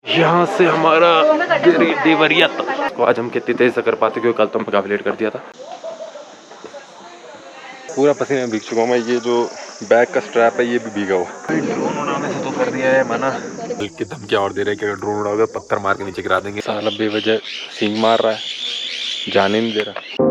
यहाँ से हमारा देवरिया तक तो आज हम कितनी तेज से कर पाते क्योंकि कल तो हमने काफी लेट कर दिया था। पूरा पसीने में भीग चुका हूँ मैं। ये जो बैग का स्ट्रैप है ये भी भीगा हुआ। ड्रोन उड़ाने से तो कर दिया है मना, बल्कि धमकियाँ और दे रहे हैं कि अगर ड्रोन उड़ाओगे पत्थर मार के नीचे गिरा देंगे। साला बेवजह सींग मार रहा है, जाने नहीं दे रहा।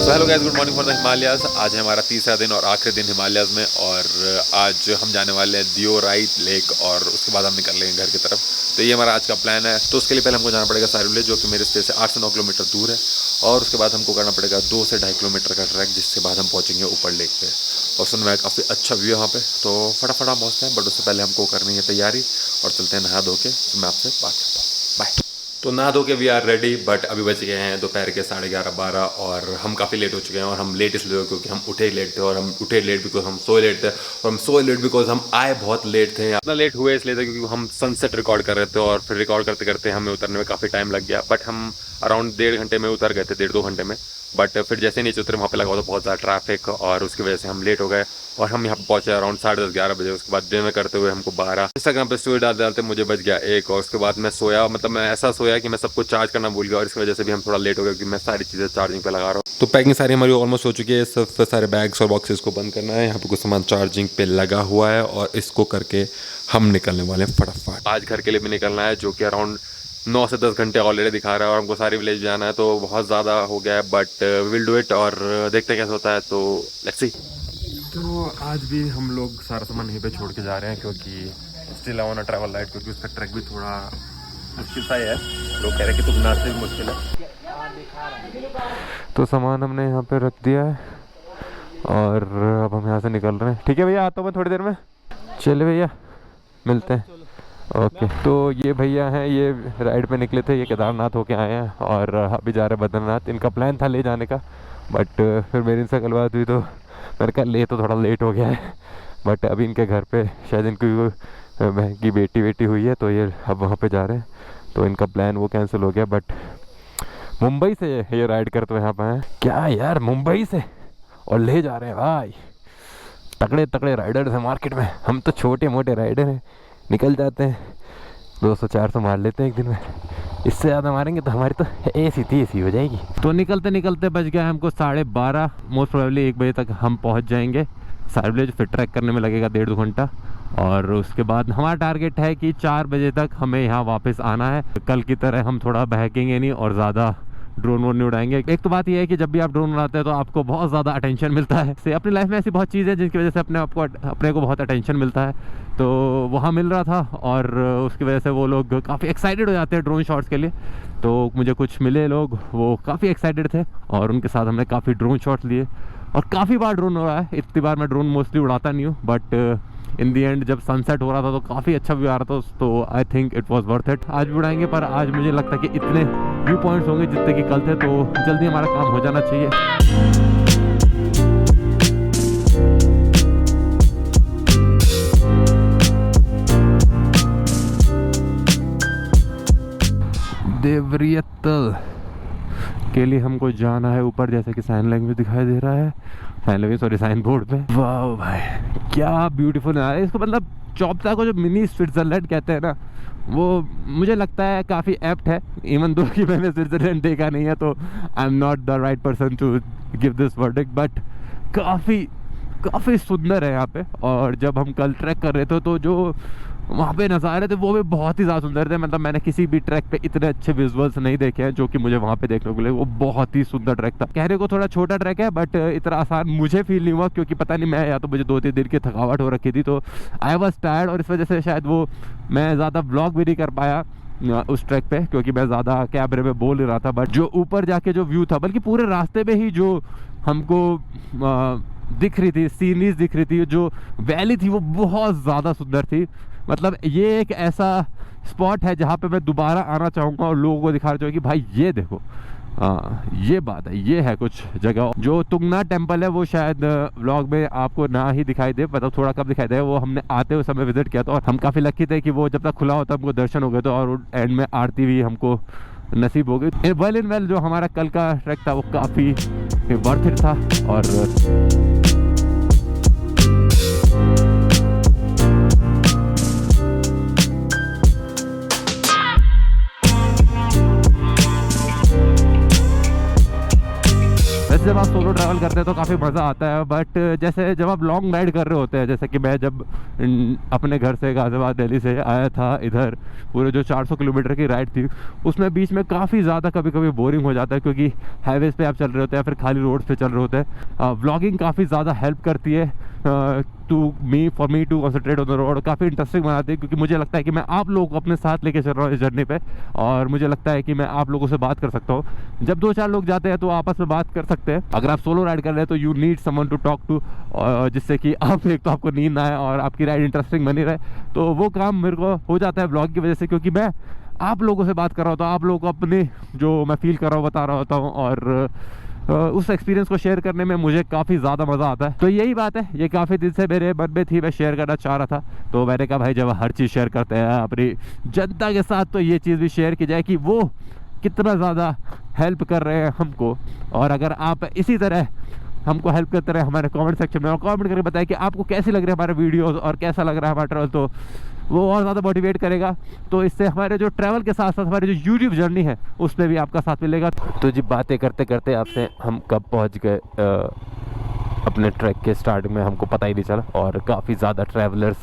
Hello guys, good morning for the Himalayas. आज है हमारा तीसरा दिन और आखिरी दिन हिमालयाज में और आज हम जाने वाले हैं दियोराई लेक और उसके बाद हम निकल लेंगे घर की तरफ। तो ये हमारा आज का प्लान है। तो उसके लिए पहले हमको जाना पड़ेगा सारूले जो कि मेरे स्टे से 8 से 9 किलोमीटर दूर है और उसके बाद हमको करना पड़ेगा 2 से 2.5 किलोमीटर का ट्रैक, जिसके बाद हम पहुँचेंगे ऊपर लेक पे। और सुन में काफ़ी अच्छा व्यू है वहाँ पे, तो फटाफट हम पहुँचते हैं। बट उससे पहले हमको करनी है तैयारी और चलते हैं नहा धो के। तो मैं आपसे बात करता हूँ, बाय। तो नहा धो के वी आर रेडी, बट अभी बच गए हैं दोपहर के 11:30-12 और हम काफ़ी लेट हो चुके हैं। और हम लेट इसलिए हुए क्योंकि हम उठे लेट थे और हम उठे लेट बिकॉज हम सोए लेट थे और हम सोए लेट बिकॉज हम आए बहुत लेट थे। इतना लेट हुए इसलिए थे क्योंकि हम सनसेट रिकॉर्ड कर रहे थे और फिर रिकॉर्ड करते करते हमें उतरने में काफ़ी टाइम लग गया। बट हम अराउंड 1.5 घंटे में उतर गए थे, 1.5-2 घंटे में। बट फिर जैसे नीचे उतरे वहाँ पे लगा हुआ था बहुत ज़्यादा ट्रैफिक और उसकी वजह से हम लेट हो गए और हम यहाँ पे पहुँचे अराउंड 10:30-11 बजे। उसके बाद डिनर करते हुए हमको 12। इंस्टाग्राम पे स्टोरी डालते डालते मुझे बच गया 1 और उसके बाद मैं सोया, मतलब मैं ऐसा सोया कि मैं सब कुछ चार्ज करना भूल गया और इस वजह से भी हम थोड़ा लेट हो गए क्योंकि मैं सारी चीज़ें चार्जिंग पे लगा रहा हूँ। तो पैकिंग सारी हमारी ऑलमोस्ट हो चुकी है। सब सारे बैग्स और बॉक्सेस को बंद करना है। यहाँ पे कुछ सामान चार्जिंग पे लगा हुआ है और इसको करके हम निकलने वाले हैं फटाफट। आज घर के लिए भी निकलना है जो कि अराउंड 9 से 10 घंटे ऑलरेडी दिखा रहा है और हमको सारी विलेज जाना है, तो बहुत ज़्यादा हो गया है। बट विल डू इट और देखते हैं कैसा होता है, तो लेट्स सी। तो आज भी हम लोग सारा सामान यहीं पे छोड़ के जा रहे हैं क्योंकि still on a travel light, क्योंकि उसका ट्रैक भी थोड़ा मुश्किल सा ही है। लोग कह रहे हैं कि तुम नाचते भी मुश्किल है। तो सामान हमने यहाँ पे रख दिया है और अब हम यहाँ से निकल रहे हैं। ठीक है भैया, आता हूँ मैं थोड़ी देर में। चलिए भैया, मिलते हैं। ओके तो ये भैया हैं, ये राइड पे निकले थे, ये केदारनाथ होके आए हैं और अभी जा रहे हैं बद्रीनाथ। इनका प्लान था ले जाने का, बट फिर मेरी इनसे कल बात हुई तो मैंने कहा ले तो थोड़ा लेट हो गया है। बट अभी इनके घर पे शायद इनकी बहन की बेटी हुई है, तो ये अब वहाँ पे जा रहे हैं, तो इनका प्लान वो कैंसिल हो गया। बट मुंबई से ये राइड करते यहाँ पे हैं क्या यार, मुंबई से और ले जा रहे हैं भाई। तगड़े तगड़े राइडर्स हैं मार्केट में, हम तो छोटे मोटे राइडर हैं, निकल जाते हैं 200-400 मार लेते हैं एक दिन में। इससे ज़्यादा मारेंगे तो हमारी तो ऐसी हो जाएगी। तो निकलते निकलते बज गया हमको 12:30। मोस्ट प्रोबेबली 1 बजे तक हम पहुंच जाएंगे सारूले। फिर ट्रैक करने में लगेगा 1.5-2 घंटा और उसके बाद हमारा टारगेट है कि 4 बजे तक हमें यहाँ वापस आना है। कल की तरह हम थोड़ा बहकेंगे नहीं और ज़्यादा ड्रोन वोन नहीं उड़ाएंगे। एक तो बात यह है कि जब भी आप ड्रोन उड़ाते हैं तो आपको बहुत ज़्यादा अटेंशन मिलता है। अपनी लाइफ में ऐसी बहुत चीज़ें जिनकी वजह से अपने को बहुत अटेंशन मिलता है, तो वहाँ मिल रहा था और उसकी वजह से वो लोग काफ़ी एक्साइटेड हो जाते हैं ड्रोन शॉट्स के लिए। तो मुझे कुछ मिले लोग, वो काफ़ी एक्साइटेड थे और उनके साथ हमने काफ़ी ड्रोन शॉट्स लिए और काफ़ी बार ड्रोन उड़ाया है। इतनी बार मैं ड्रोन मोस्टली उड़ाता नहीं हूँ, बट इन दी एंड जब सनसेट हो रहा था तो काफ़ी अच्छा व्यू आ रहा था, तो I think it was worth it. आज भी उड़ाएंगे, पर आज मुझे लगता है कि इतने व्यू पॉइंट्स होंगे जितने कि कल थे, तो जल्दी हमारा काम हो जाना चाहिए। देवरियतल के लिए हमको जाना है ऊपर, जैसे कि साइन लैंग्वेज दिखाई दे रहा है, साइन बोर्ड पे। वाह भाई क्या ब्यूटीफुल है इसको, मतलब चौपता को जो मिनी स्विट्जरलैंड कहते हैं ना, वो मुझे लगता है काफ़ी एप्ट है। इवन दो कि मैंने स्विट्जरलैंड देखा नहीं है तो I am not the right person to give this verdict, but काफ़ी सुंदर है यहाँ पे। और जब हम कल ट्रैक कर रहे थे तो जो वहाँ पे नज़ारे थे वो भी बहुत ही ज़्यादा सुंदर थे। मतलब मैंने किसी भी ट्रैक पे इतने अच्छे विजुअल्स नहीं देखे हैं जो कि मुझे वहाँ पे देखने को मिले। वो बहुत ही सुंदर ट्रैक था। कहने को थोड़ा छोटा ट्रैक है बट इतना आसान मुझे फील नहीं हुआ, क्योंकि पता नहीं मैं, या तो मुझे 2-3 दिन की थकावट हो रखी थी, तो आई वॉज टायर्ड और इस वजह से शायद वो मैं ज़्यादा व्लॉग भी नहीं कर पाया उस ट्रैक पे, क्योंकि मैं ज़्यादा कैमरे में बोल ही रहा था। बट जो ऊपर जाके जो व्यू था, बल्कि पूरे रास्ते में ही जो हमको दिख रही थी, सीनरीज दिख रही थी, जो वैली थी वो बहुत ज़्यादा सुंदर थी। मतलब ये एक ऐसा स्पॉट है जहाँ पे मैं दोबारा आना चाहूँगा और लोगों को दिखाना चाहूँगा कि भाई ये देखो, हाँ ये बात है, ये है कुछ जगह। जो तुंगनाथ टेम्पल है वो शायद व्लॉग में आपको ना ही दिखाई दे, मतलब थोड़ा कम दिखाई दे। वो हमने आते हुए समय विजिट किया था और हम काफ़ी लकी थे कि वो जब तक खुला होता हमको दर्शन हो गए थे और एंड में आरती भी हमको नसीब हो गई। वेल इन वेल जो हमारा कल का ट्रैक था वो काफ़ी वर्थ इट था। और वैसे जब आप सोलो ट्रैवल करते हैं तो काफ़ी मज़ा आता है, बट जैसे जब आप लॉन्ग राइड कर रहे होते हैं, जैसे कि मैं जब अपने घर से गाज़ियाबाद दिल्ली से आया था इधर, पूरे जो 400 किलोमीटर की राइड थी उसमें बीच में काफ़ी ज़्यादा कभी कभी बोरिंग हो जाता है, क्योंकि हाईवेज़ पे आप चल रहे होते हैं, फिर खाली रोड्स पे चल रहे होते हैं। व्लॉगिंग काफ़ी ज़्यादा हेल्प करती है for me to concentrate on the road. काफ़ी इंटरेस्टिंग बनाती है, क्योंकि मुझे लगता है कि मैं आप लोगों को अपने साथ लेके चल रहा हूँ इस जर्नी पे, और मुझे लगता है कि मैं आप लोगों से बात कर सकता हूँ। जब 2-4 लोग जाते हैं तो आपस में बात कर सकते हैं। अगर आप सोलो राइड कर रहे हैं तो you need someone to talk to, जिससे कि आप एक तो आपको नींद ना आए और आपकी राइड इंटरेस्टिंग बनी रहे। तो वो काम मेरे को हो जाता है ब्लॉग की वजह से, क्योंकि मैं आप लोगों से बात कर रहा होता हूँ, आप लोगों को अपने जो मैं फील कर रहा हूँ बता रहा होता हूँ, और उस एक्सपीरियंस को शेयर करने में मुझे काफ़ी ज़्यादा मज़ा आता है। तो यही बात है, ये काफ़ी दिन से मेरे मन में थी, मैं शेयर करना चाह रहा था। तो मैंने कहा भाई जब हर चीज़ शेयर करते हैं अपनी जनता के साथ, तो ये चीज़ भी शेयर की जाए कि वो कितना ज़्यादा हेल्प कर रहे हैं हमको। और अगर आप इसी तरह हमको हेल्प करते रहे हमारे कमेंट सेक्शन में, और कमेंट करके बताएं कि आपको कैसी लग रही है हमारे वीडियोस और कैसा लग रहा है हमारा ट्रैवल, तो वो और ज़्यादा मोटिवेट करेगा। तो इससे हमारे जो ट्रैवल के साथ साथ हमारी जो यूट्यूब जर्नी है उसमें भी आपका साथ मिलेगा। तो जी बातें करते करते आपसे हम कब पहुंच गए अपने ट्रैक के स्टार्ट में हमको पता ही नहीं चला, और काफ़ी ज़्यादा ट्रैवलर्स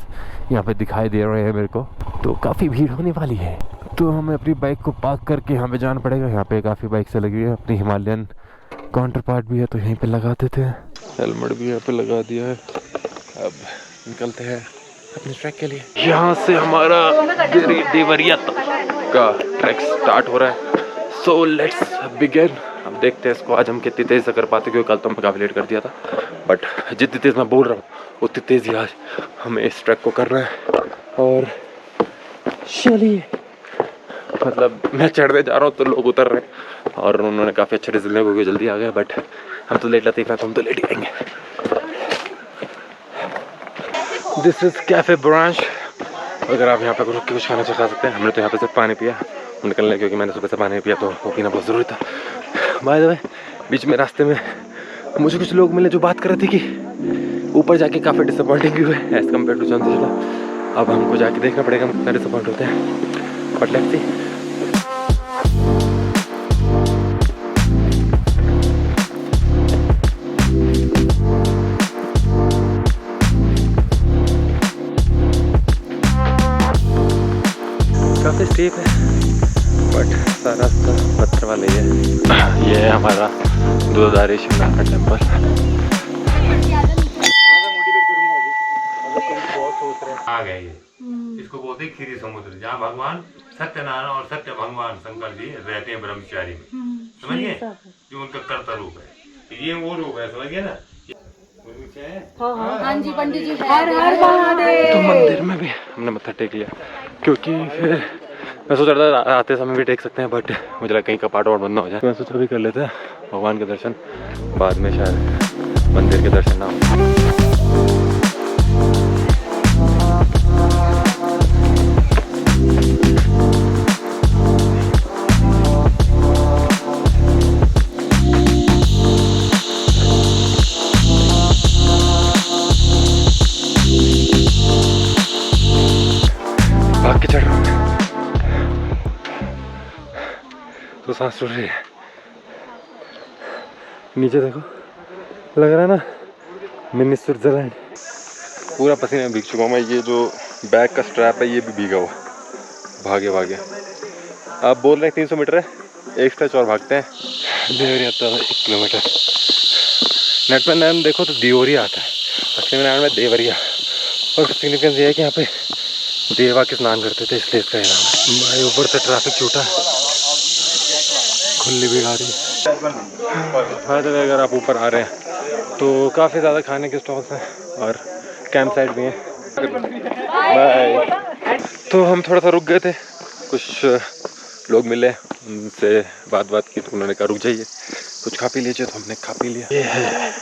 यहाँ पे दिखाई दे रहे हैं मेरे को, तो काफ़ी भीड़ होने वाली है। तो हमें अपनी बाइक को पार्क करके यहाँ पे जाना पड़ेगा। यहाँ पे काफ़ी बाइक से लगी है, अपनी हिमालयन काउंटर पार्ट भी है तो यहीं पे लगा देते हैं। हेलमेट भी यहाँ पे लगा दिया है। अब निकलते हैं अपने ट्रैक के लिए। यहाँ से हमारा देवरिया का ट्रैक स्टार्ट हो रहा है। So let's begin. अब देखते हैं इसको आज हम कितनी तेज़ से कर पाते, क्योंकि कल तो मैं काफ़ी लेट कर दिया था, बट जितनी तेज़ मैं बोल रहा हूँ उतनी तेज़ ही आज हमें इस ट्रैक को करना है। और चलिए, मतलब मैं चढ़ने जा रहा हूँ तो लोग उतर रहे हैं, और उन्होंने काफ़ी अच्छे रिजल्ट लिया क्योंकि जल्दी आ गए, बट हम तो लेट लतीफ़ है तो हम तो लेट ही आएंगे। This is cafe branch. अगर आप यहाँ पर रुक के कुछ खाना खा सकते हैं। हमने तो यहाँ पे सिर्फ पानी पिया निकलने, क्योंकि मैंने सुबह से पानी नहीं पिया तो वो पीना बहुत ज़रूरी था। बाय द वे, बीच में रास्ते में मुझे कुछ लोग मिले जो बात कर रहे थे कि ऊपर जाके काफ़ी डिसअपॉइंटिंग भी हुए एज़ कम्पेयर टू चंद्रशिला। अब हमको जाके देखना पड़ेगा हम कितना डिसअपॉइंट होते हैं, बट लेट्स सी। काफ़ी स्टीप है बट सारा रास्ता पत्थर वाला ही है। ये है हमारा दूधधारी शिवनाथ का टेम्पल। आ गए ये, इसको बोलते हैं खीरी समुद्र, जहाँ भगवान सत्यनारायण और सत्य भगवान शंकर जी रहते हैं ब्रह्मचारी में, समझिए, जो उनका कर्ता रूप है। ये वो रूप है, समझिए ना। हाँ जी पंडित जी, हर हर महादेव। तो मंदिर में भी हमने मत्था टेक लिया, क्योंकि फिर मैं सोच रहा था आते समय भी टेक सकते हैं, बट मुझे लगा कहीं का पार्ट और बंद ना हो जाए। मैं सोचा भी कर लेते हैं भगवान के दर्शन, बाद में शायद मंदिर के दर्शन ना हो। भाग के चढ़ रहा हूँ तो सांस छूट रही है। नीचे देखो, लग रहा है ना मिनी स्विट्जरलैंड। पूरा पसीने में भीग चुका हूँ मैं। ये जो बैग का स्ट्रैप है ये भी भीगा हुआ। भागे भागे आप बोल रहे हैं 300 मीटर है, एक स्ट्रेच और भागते हैं। देवरिया तो 1 किलोमीटर। नेट पर नाम देखो तो दियोरिया आता है, असली में नाम है देवरिया। और सिग्निफिकेंस ये है कि यहाँ पे देवा के स्नान करते थे, इसलिए इसका नाम है। भाई ऊपर से ट्रैफिक छूटा, खुली भीड़ आ रही है। हाँ तो अगर आप ऊपर आ रहे हैं तो काफ़ी ज़्यादा खाने के स्टॉल्स हैं और कैंप साइट भी हैं। बाय। तो हम थोड़ा सा रुक गए थे कुछ लोग मिले, उनसे बात की तो उन्होंने कहा रुक जाइए कुछ खा पी लीजिए, तो हमने खा पी लिया। ये है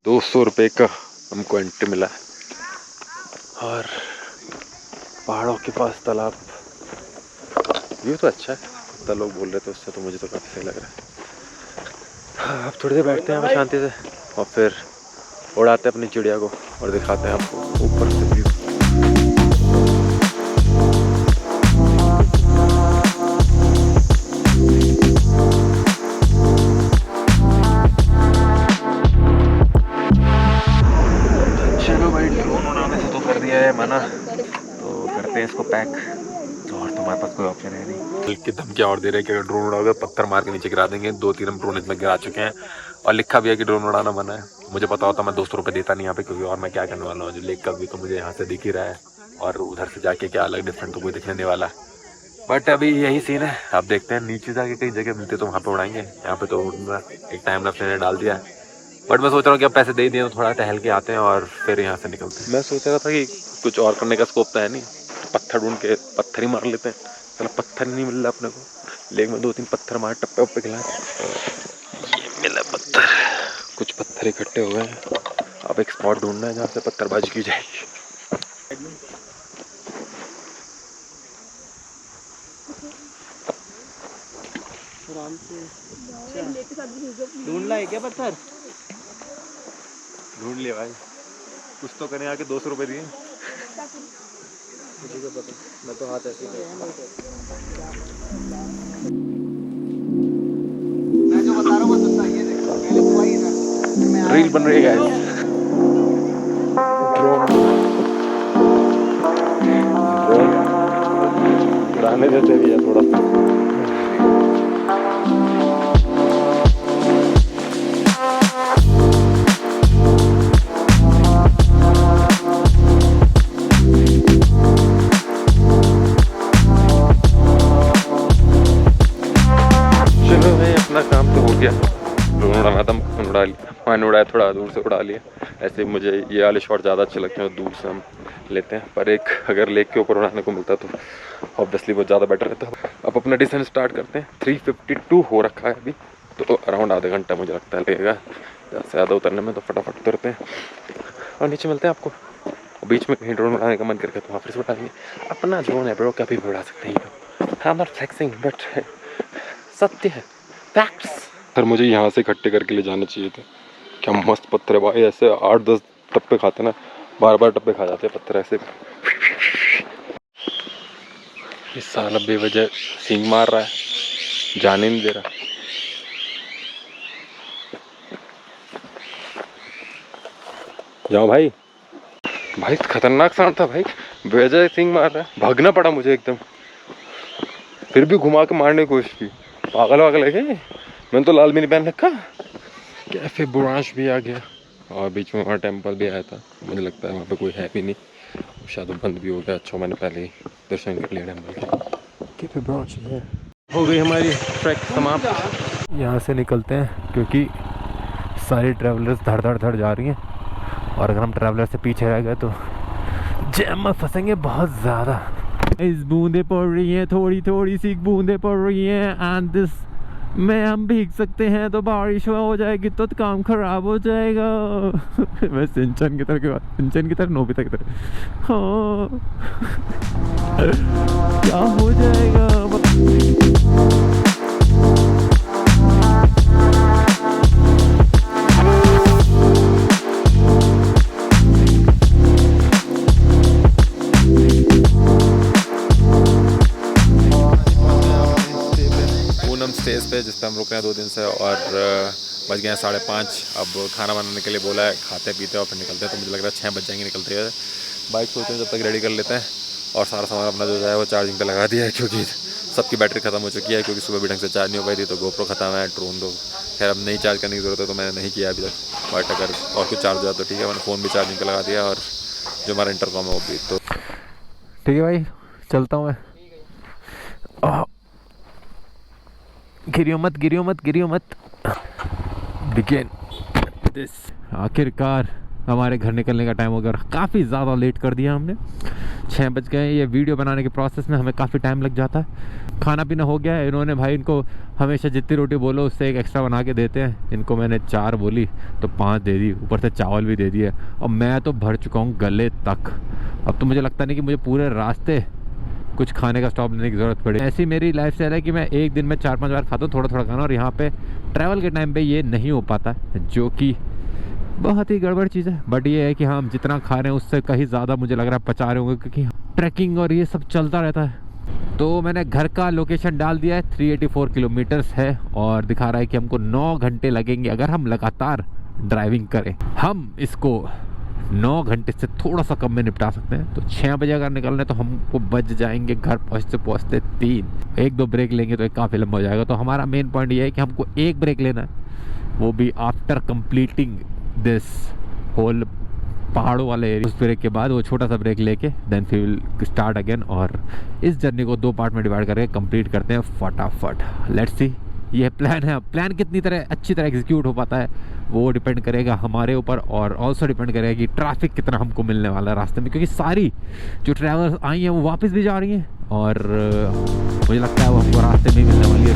200 रुपये का हमको एंट्री मिला और पहाड़ों के पास तालाब। व्यू तो अच्छा है, जितना लोग बोल रहे थे उससे तो मुझे तो काफ़ी सही लग रहा है। हाँ, अब थोड़ी देर बैठते हैं हम शांति से और फिर उड़ाते हैं अपनी चिड़िया को और दिखाते हैं आपको ऊपर से व्यू। चलो भाई, ड्रोन उड़ाने से तो कर दिया है मना, तो करते हैं इसको पैक। तो और तुम्हारे पास कोई ऑप्शन है नहीं। बल्कि धमकियाँ और दे रहे हैं कि अगर ड्रोन उड़ाओगे पत्थर मार के नीचे गिरा देंगे। 2-3 हम ड्रोन इसमें गिरा चुके हैं और लिखा भी है कि ड्रोन उड़ाना मना है। मुझे पता होता मैं 200 रुपये देता नहीं यहाँ पे, क्योंकि और मैं क्या करने वाला हूँ। जो लेक का व्यू तो मुझे यहाँ से दिख ही रहा है और उधर से जाके क्या अलग डिफरेंट तो कोई दिखने वाला। बट अभी यही सीन है, आप देखते हैं नीचे जाके कई जगह मिलते तो वहाँ पे उड़ाएंगे। यहाँ पे तो एक टाइम लैप्स मैंने डाल दिया है, बट मैं सोच रहा हूँ कि अब पैसे दे दिए तो थोड़ा टहल के आते हैं और फिर यहाँ से निकलते हैं। मैं सोच रहा था कि कुछ और करने का स्कोप तो है नहीं, पत्थर ढूंढ के पत्थर ही मार लेते हैं। चलो पत्थर नहीं मिल रहा अपने को, लेक में 2-3 पत्थर मार टप्पे उप्पे खिलाए। ये मिला पत्थर, कुछ पत्थर इकट्ठे हुए हैं। अब एक स्पॉट ढूंढना है जहाँ से पत्थरबाजी की जाएगी। ढूंढ ला है क्या पत्थर? ढूंढ लिया भाई, कुछ तो करें। आके 200 रुपये दिए। मुझे क्या पता, मैं तो हाथ ऐसे मैं जो बता रहा हूँ बस ये देखो, पहले तो वही ना रील बन रही है गाइस। ड्रोन उड़ाने जैसे भी है थोड़ा सा। काम तो हो गया, ड्रोन उड़ाना था, उड़ा लिया। मैंने उड़ाया, थोड़ा दूर से उड़ा लिया। ऐसे मुझे ये वाले शॉट ज़्यादा अच्छे लगते हैं, दूर से हम लेते हैं। पर एक अगर लेक के ऊपर उड़ाने को मिलता तो ऑब्वियसली बहुत ज़्यादा बेटर रहता। अब अपना डिसेंट स्टार्ट करते हैं। 352 हो रखा है अभी, तो अराउंड आधा घंटा मुझे लगता है लगेगा ज़्यादा से ज़्यादा उतरने में। तो फटाफट उतरते हैं और नीचे मिलते हैं आपको। बीच में कहीं ड्रोन उड़ाने का मन करके तो वहाँ फिर से उड़ाएंगे। अपना ड्रोन है ब्रो, कभी भी उड़ा सकते हैं। आई एम नॉट फ्लेक्सिंग, बट सत्य है, फैक्ट्स। सर मुझे यहाँ से इकट्ठे करके ले जाने चाहिए थे। क्या मस्त पत्थर है भाई, ऐसे 8-10 टप्पे खाते ना, बार टप्पे खा जाते हैं पत्थर ऐसे। इस साल बेवजह सींग मार रहा है, जाने नहीं दे रहा। जाओ भाई, भाई खतरनाक सांड था भाई, बेवजह सींग मार रहा है। भागना पड़ा मुझे एकदम, फिर भी घुमा के मारने की कोशिश की। पागल वागल है क्या? मैंने तो लाल भी नहीं पहन रखा। कैफे बुरांश भी आ गया और बीच में वहाँ टेम्पल भी आया था। मुझे लगता है वहाँ पे कोई है भी नहीं, शायद बंद भी हो गया। अच्छा मैंने पहले ही दर्शन कर लिया टेम्पल के। कैफे बुरांश है। हो गई हमारी ट्रैक समाप्त। यहाँ से निकलते हैं क्योंकि सारी ट्रैवलर्स धड़ जा रही हैं और अगर हम ट्रैवलर से पीछे रह गए तो जैम में फंसेंगे बहुत ज़्यादा। इस बूंदे पड़ रही हैं, थोड़ी सी बूंदे पड़ रही हैं एंड दिस में हम भीग सकते हैं तो बारिश हो जाएगी तो काम खराब हो जाएगा। मैं सिंचन की तरह नोबिता की तरह, हाँ क्या हो जाएगा। स्टेज पे जिस पे हम रुक रहे हैं 2 दिन से और बज गए हैं 5:30। अब खाना बनाने के लिए बोला है, खाते पीते और फिर निकलते हैं। तो मुझे लग रहा है 6 बज जाएंगे निकलते हुए। बाइक सोचते हैं जब तक रेडी कर लेते हैं और सारा सामान अपना जो है वो चार्जिंग पे लगा दिया है, क्योंकि सबकी बैटरी ख़त्म हो चुकी है। क्योंकि सुबह भी ढंग से चार्ज नहीं हो पाई थी, तो गोप्रो ख़त्म है, ड्रोन तो खैर अब नहीं चार्ज करने की ज़रूरत है, तो मैंने नहीं किया अभी तक। बट अगर और कुछ चार्ज हो जाए तो ठीक है। मैंने फ़ोन भी चार्जिंग पे लगा दिया और जो हमारा इंटरकॉम है वो भी। तो ठीक है भाई, चलता हूँ मैं। गिरियो मत बिगिन दिस। आखिरकार हमारे घर निकलने का टाइम हो गया, काफ़ी ज़्यादा लेट कर दिया हमने। 6 बज गए। ये वीडियो बनाने के प्रोसेस में हमें काफ़ी टाइम लग जाता है। खाना पीना हो गया है। इन्होंने भाई, इनको हमेशा जितनी रोटी बोलो उससे एक एक्स्ट्रा बना के देते हैं। इनको मैंने 4 बोली तो 5 दे दी, ऊपर से चावल भी दे दिए। और मैं तो भर चुका हूँ गले तक। अब तो मुझे लगता नहीं कि मुझे पूरे रास्ते कुछ खाने का स्टॉप लेने की ज़रूरत पड़े। ऐसी मेरी लाइफ स्टाइल है कि मैं एक दिन में 4-5 बार खाता हूँ थोड़ा थोड़ा खाना, और यहाँ पे ट्रैवल के टाइम पे ये नहीं हो पाता, जो कि बहुत ही गड़बड़ चीज़ है। बट ये है कि हम जितना खा रहे हैं उससे कहीं ज़्यादा मुझे लग रहा है पचा रहे होंगे, क्योंकि ट्रैकिंग और ये सब चलता रहता है। तो मैंने घर का लोकेशन डाल दिया है, 384 किलोमीटर्स है, और दिखा रहा है कि हमको 9 घंटे लगेंगे अगर हम लगातार ड्राइविंग करें। हम इसको 9 घंटे से थोड़ा सा कम में निपटा सकते हैं। तो 6 बजे अगर निकलना है तो हमको बज जाएंगे घर पहुँचते 3। 1-2 ब्रेक लेंगे तो एक काफ़ी लंबा हो जाएगा। तो हमारा मेन पॉइंट ये है कि हमको एक ब्रेक लेना है, वो भी आफ्टर कंप्लीटिंग दिस होल पहाड़ों वाले एरिया। उस ब्रेक के बाद वो छोटा सा ब्रेक लेके देन फिर विल स्टार्ट अगेन, और इस जर्नी को 2 पार्ट में डिवाइड करके कंप्लीट करते हैं फटाफट। लेट्स सी, ये प्लान है। प्लान कितनी तरह अच्छी तरह एग्जीक्यूट हो पाता है वो डिपेंड करेगा हमारे ऊपर, और ऑल्सो डिपेंड करेगा कि ट्रैफिक कितना हमको मिलने वाला है रास्ते में, क्योंकि सारी जो ट्रैवलर्स आई हैं वो वापस भी जा रही हैं, और मुझे लगता है वो हमको रास्ते में ही मिलने वाली है।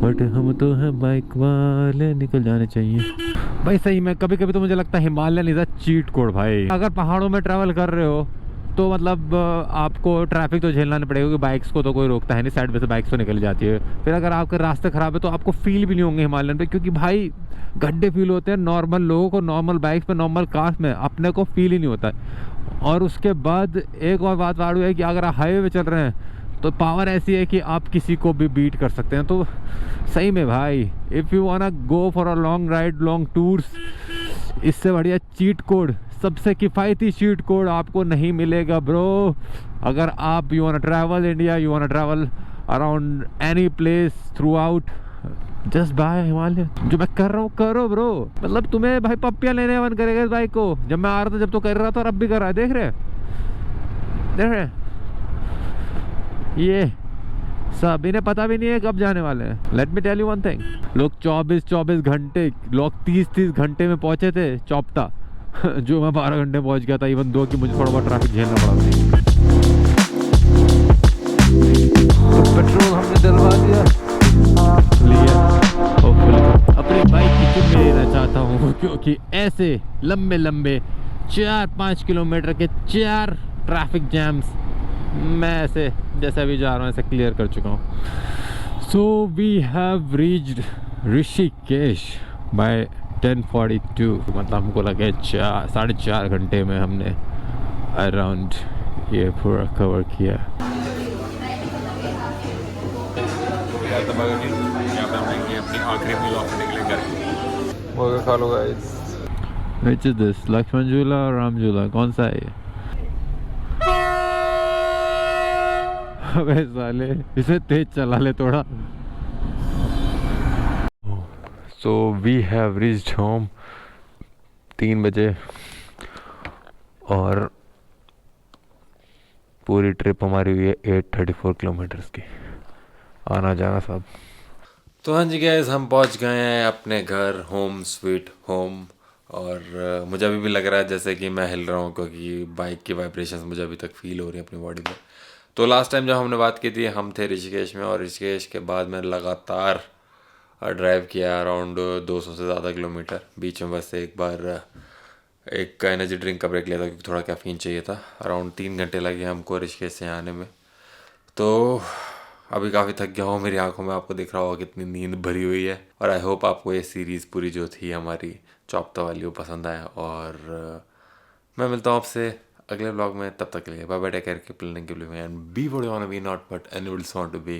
बट हम तो हैं बाइक वाले, निकल जाने चाहिए भाई। सही में कभी कभी तो मुझे लगता है Himalayan is a cheat code भाई। अगर पहाड़ों में ट्रैवल कर रहे हो तो मतलब आपको ट्रैफिक तो झेलना नहीं पड़ेगा, क्योंकि बाइक्स को तो कोई रोकता है नहीं, साइड में से बाइक्स तो निकल जाती है। फिर अगर आपके रास्ते ख़राब है तो आपको फील भी नहीं होंगे हिमालयन पे, क्योंकि भाई गड्ढे फील होते हैं नॉर्मल लोगों को, नॉर्मल बाइक्स पे, नॉर्मल कार्स में अपने को फील ही नहीं होता है। और उसके बाद एक और बात वाड़ू है कि अगर आप हाईवे पे चल रहे हैं तो पावर ऐसी है कि आप किसी को भी बीट कर सकते हैं। तो सही में भाई, if you want go for a long ride, long tours, इससे बढ़िया चीट कोड, सबसे किफ़ायती चीट कोड आपको नहीं मिलेगा ब्रो। अगर आप you want travel India, you want travel around any place through out, just by Himalaya. जो मैं कर रहा हूँ करो ब्रो। मतलब तुम्हें भाई पप्पियाँ लेने मन करेगा इस बाइक को। जब मैं आ रहा था जब तो कर रहा था, और अब भी कर रहा है। देख रहे ये सब इन्हें पता भी नहीं है कब जाने वाले हैं। Let me tell you one thing, लोग 24 घंटे, लोग 30 घंटे में पहुंचे थे चौपटा जो मैं 12 घंटे पहुंच गया था, इवन दो कि मुझे थोड़ा बहुत ट्रैफिक झेलना पड़ा था। तो पेट्रोल हमने डलवा दिया, अपनी बाइक की चुन लेना चाहता हूँ, क्योंकि ऐसे लंबे 4-5 किलोमीटर के 4 ट्रैफिक जैम्स मैं ऐसे जैसे अभी जा रहा हूँ ऐसे क्लियर कर चुका हूँ। So we have reached Rishikesh by 10:42। मतलब हमको लगे 4.5 घंटे में हमने अराउंड ये पूरा कवर किया। अपनी आखिरी मील ऑफर के लिए घर वो खा लो guys. Which is this? Lakshman Jhula और राम झूला, कौन सा है ये? अबे साले, इसे तेज चला ले थोड़ा। So we have reached home 3 बजे, और पूरी ट्रिप हमारी हुई है 834 किलोमीटर्स की, आना जाना सब। तो हाँ जी गाइस, हम पहुंच गए हैं अपने घर, होम स्वीट होम। और मुझे अभी भी लग रहा है जैसे कि मैं हिल रहा हूँ, क्योंकि बाइक की वाइब्रेशंस मुझे अभी तक फील हो रही है अपनी बॉडी में। तो लास्ट टाइम जब हमने बात की थी हम थे ऋषिकेश में, और ऋषिकेश के बाद मैंने लगातार ड्राइव किया अराउंड 200 से ज़्यादा किलोमीटर। बीच में बस एक बार एक एनर्जी ड्रिंक का ब्रेक लिया था, क्योंकि थोड़ा कैफीन चाहिए था। अराउंड 3 घंटे लगे हमको ऋषिकेश से आने में। तो अभी काफ़ी थक गया हूँ, मेरी आंखों में आपको दिख रहा होगा कितनी नींद भरी हुई है। और आई होप आपको ये सीरीज़ पूरी जो थी हमारी चौपता वाली वो पसंद आया। और मैं मिलता हूँ आपसे अगले व्लॉग में, तब तक के लिए bye bye, take care, keep living and be what you want to be, not what anyone want to B.